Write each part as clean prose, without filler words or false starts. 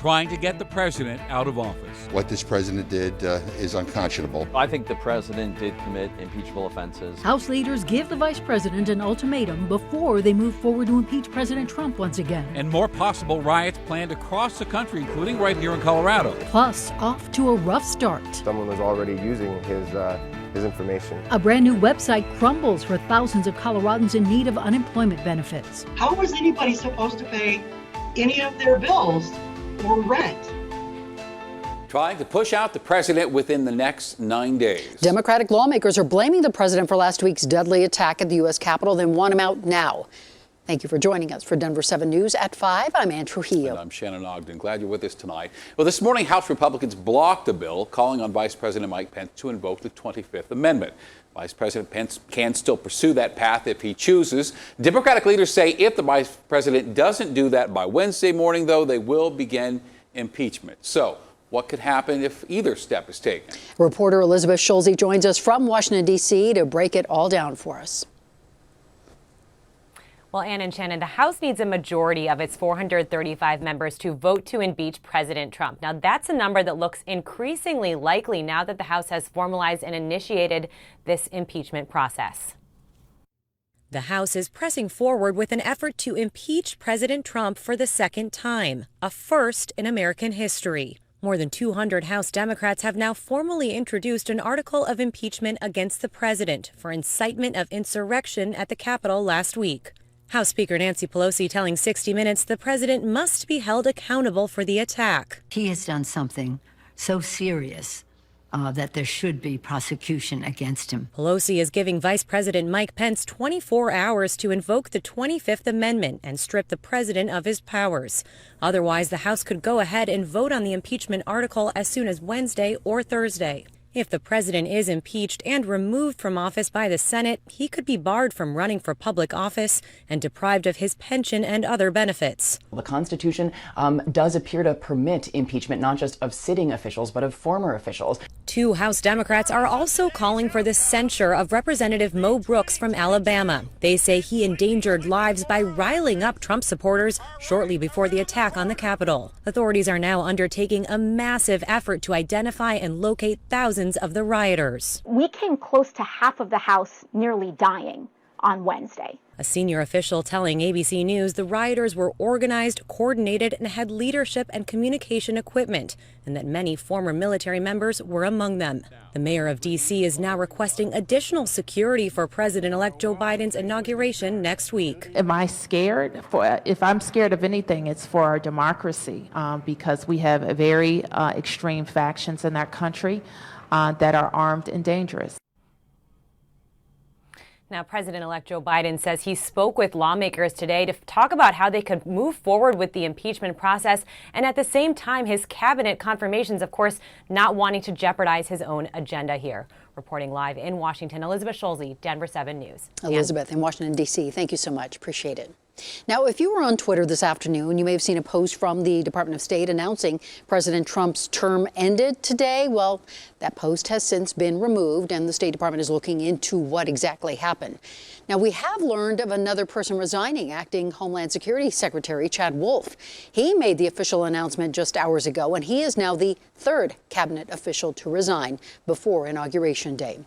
trying to get the president out of office. What this president did is unconscionable. I think the president did commit impeachable offenses. House leaders give the vice president an ultimatum before they move forward to impeach President Trump once again. And more possible riots planned across the country, including right here in Colorado. Plus, off to a rough start. Someone was already using his information. A brand new website crumbles for thousands of Coloradans in need of unemployment benefits. How was anybody supposed to pay any of their bills or rent? Trying to push out the president within the next 9 days. Democratic lawmakers are blaming the president for last week's deadly attack at the U.S. Capitol. They want him out now. Thank you for joining us for Denver7 News at 5. I'm Ann Trujillo. And I'm Shannon Ogden. Glad you're with us tonight. Well, this morning, House Republicans blocked a bill calling on Vice President Mike Pence to invoke the 25th Amendment. Vice President Pence can still pursue that path if he chooses. Democratic leaders say if the vice president doesn't do that by Wednesday morning, though, they will begin impeachment. So what could happen if either step is taken? Reporter Elizabeth Schulze joins us from Washington, D.C. to break it all down for us. Well, Ann and Shannon, the House needs a majority of its 435 members to vote to impeach President Trump. Now, that's a number that looks increasingly likely now that the House has formalized and initiated this impeachment process. The House is pressing forward with an effort to impeach President Trump for the second time, a first in American history. More than 200 House Democrats have now formally introduced an article of impeachment against the president for incitement of insurrection at the Capitol last week. House Speaker Nancy Pelosi telling 60 Minutes the president must be held accountable for the attack. He has done something so serious that there should be prosecution against him. Pelosi is giving Vice President Mike Pence 24 hours to invoke the 25th Amendment and strip the president of his powers. Otherwise, the House could go ahead and vote on the impeachment article as soon as Wednesday or Thursday. If the president is impeached and removed from office by the Senate, he could be barred from running for public office and deprived of his pension and other benefits. The Constitution does appear to permit impeachment not just of sitting officials, but of former officials. 2 House Democrats are also calling for the censure of Representative Mo Brooks from Alabama. They say he endangered lives by riling up Trump supporters shortly before the attack on the Capitol. Authorities are now undertaking a massive effort to identify and locate thousands of the rioters. We came close to half of the House nearly dying on Wednesday. A senior official telling ABC News the rioters were organized, coordinated, and had leadership and communication equipment, and that many former military members were among them. The mayor of D.C. is now requesting additional security for President-elect Joe Biden's inauguration next week. Am I scared? If I'm scared of anything, it's for our democracy, because we have very extreme factions in our country that are armed and dangerous. Now, President-elect Joe Biden says he spoke with lawmakers today to talk about how they could move forward with the impeachment process, and at the same time, his cabinet confirmations, of course, not wanting to jeopardize his own agenda here. Reporting live in Washington, Elizabeth Schulze, Denver7 News. Elizabeth in Washington, D.C., thank you so much. Appreciate it. Now, if you were on Twitter this afternoon, you may have seen a post from the Department of State announcing President Trump's term ended today. Well, that post has since been removed, and the State Department is looking into what exactly happened. Now, we have learned of another person resigning, Acting Homeland Security Secretary Chad Wolf. He made the official announcement just hours ago, and he is now the third cabinet official to resign before Inauguration Day.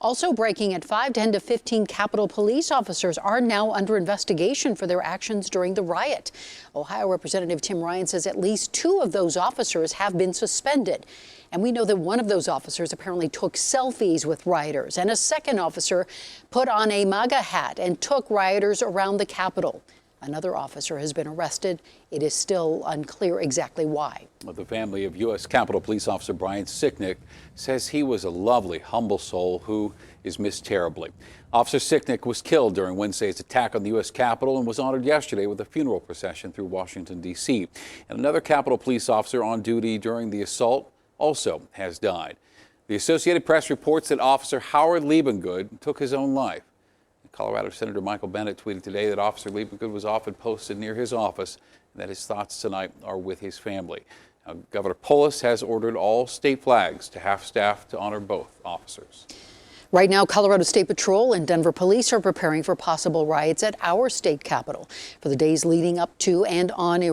Also breaking at 5, 10 to 15 Capitol police officers are now under investigation for their actions during the riot. Ohio Representative Tim Ryan says at least 2 of those officers have been suspended. And we know that one of those officers apparently took selfies with rioters, and a second officer put on a MAGA hat and took rioters around the Capitol. Another officer has been arrested. It is still unclear exactly why. Well, the family of U.S. Capitol Police Officer Brian Sicknick says he was a lovely, humble soul who is missed terribly. Officer Sicknick was killed during Wednesday's attack on the U.S. Capitol and was honored yesterday with a funeral procession through Washington, D.C. And another Capitol Police officer on duty during the assault also has died. The Associated Press reports that Officer Howard Liebengood took his own life. Colorado Senator Michael Bennet tweeted today that Officer Liebengood was often posted near his office and that his thoughts tonight are with his family. Now, Governor Polis has ordered all state flags to half-staff to honor both officers. Right now, Colorado State Patrol and Denver police are preparing for possible riots at our state capitol for the days leading up to and on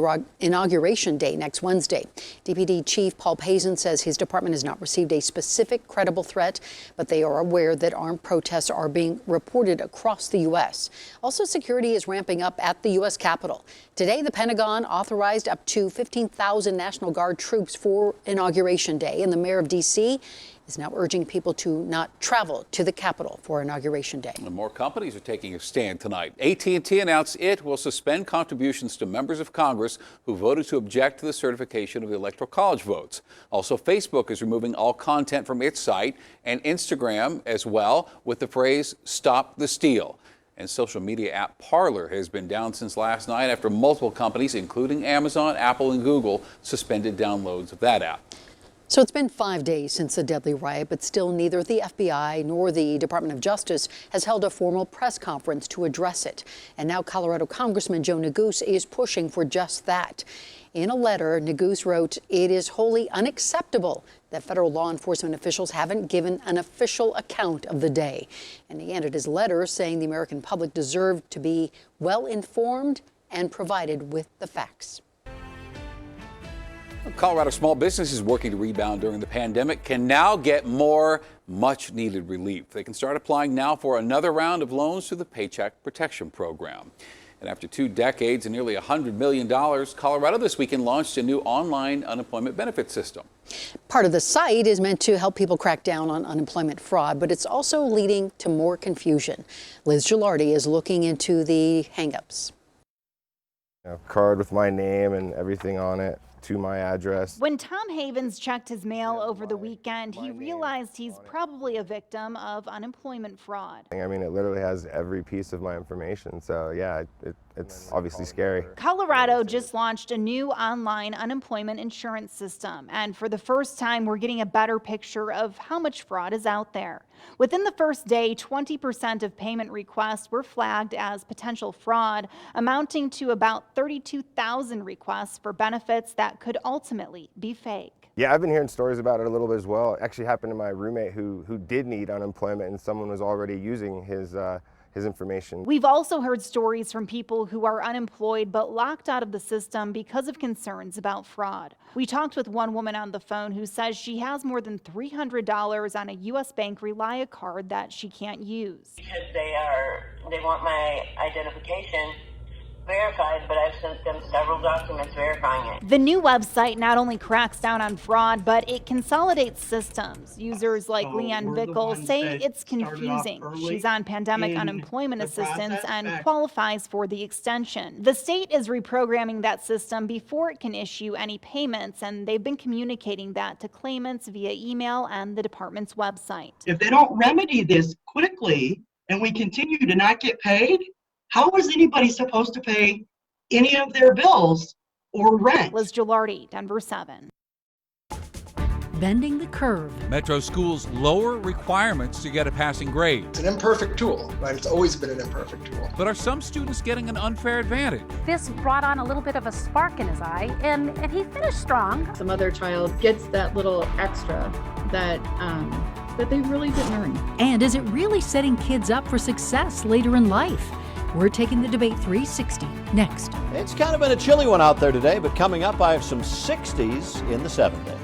Inauguration Day next Wednesday. DPD Chief Paul Payson says his department has not received a specific credible threat, but they are aware that armed protests are being reported across the U.S. Also, security is ramping up at the U.S. Capitol. Today, the Pentagon authorized up to 15,000 National Guard troops for Inauguration Day, and the mayor of D.C. is now urging people to not travel to the Capitol for Inauguration Day. And more companies are taking a stand tonight. AT&T announced it will suspend contributions to members of Congress who voted to object to the certification of the Electoral College votes. Also, Facebook is removing all content from its site, and Instagram as well, with the phrase "Stop the Steal." And social media app Parler has been down since last night after multiple companies, including Amazon, Apple, and Google, suspended downloads of that app. So it's been 5 days since the deadly riot, but still neither the FBI nor the Department of Justice has held a formal press conference to address it. And now Colorado Congressman Joe Neguse is pushing for just that. In a letter, Neguse wrote, "It is wholly unacceptable that federal law enforcement officials haven't given an official account of the day." And he ended his letter saying the American public deserved to be well informed and provided with the facts. Colorado small businesses working to rebound during the pandemic can now get more much-needed relief. They can start applying now for another round of loans through the Paycheck Protection Program. And after 2 decades and nearly $100 million, Colorado this weekend launched a new online unemployment benefit system. Part of the site is meant to help people crack down on unemployment fraud, but it's also leading to more confusion. Liz Gilardi is looking into the hang-ups. A card with my name and everything on it to my address. When Tom Havens checked his mail over the weekend, he realized he's probably a victim of unemployment fraud. I mean, it literally has every piece of my information. So yeah, it's obviously scary. Colorado just launched a new online unemployment insurance system. And for the first time, we're getting a better picture of how much fraud is out there. Within the first day, 20% of payment requests were flagged as potential fraud, amounting to about 32,000 requests for benefits that could ultimately be fake. Yeah, I've been hearing stories about it a little bit as well. It actually happened to my roommate who did need unemployment, and someone was already using his information. We've also heard stories from people who are unemployed but locked out of the system because of concerns about fraud. We talked with one woman on the phone who says she has more than $300 on a U.S. Bank Relia card that she can't use. Because they want my identification verified, but I've sent them several documents verifying it. The new website not only cracks down on fraud, but it consolidates systems. Users like Leanne Bickle say it's confusing. She's on pandemic unemployment assistance and qualifies for the extension. The state is reprogramming that system before it can issue any payments, and they've been communicating that to claimants via email and the department's website. If they don't remedy this quickly and we continue to not get paid, how is anybody supposed to pay any of their bills or rent? Liz Gilardi, Denver7. Bending the curve. Metro schools lower requirements to get a passing grade. It's an imperfect tool, right? It's always been an imperfect tool. But are some students getting an unfair advantage? This brought on a little bit of a spark in his eye, and he finished strong. Some other child gets that little extra that they really didn't earn. And is it really setting kids up for success later in life? We're taking the debate 360 next. It's kind of been a chilly one out there today, but coming up, I have some 60s in the 70s.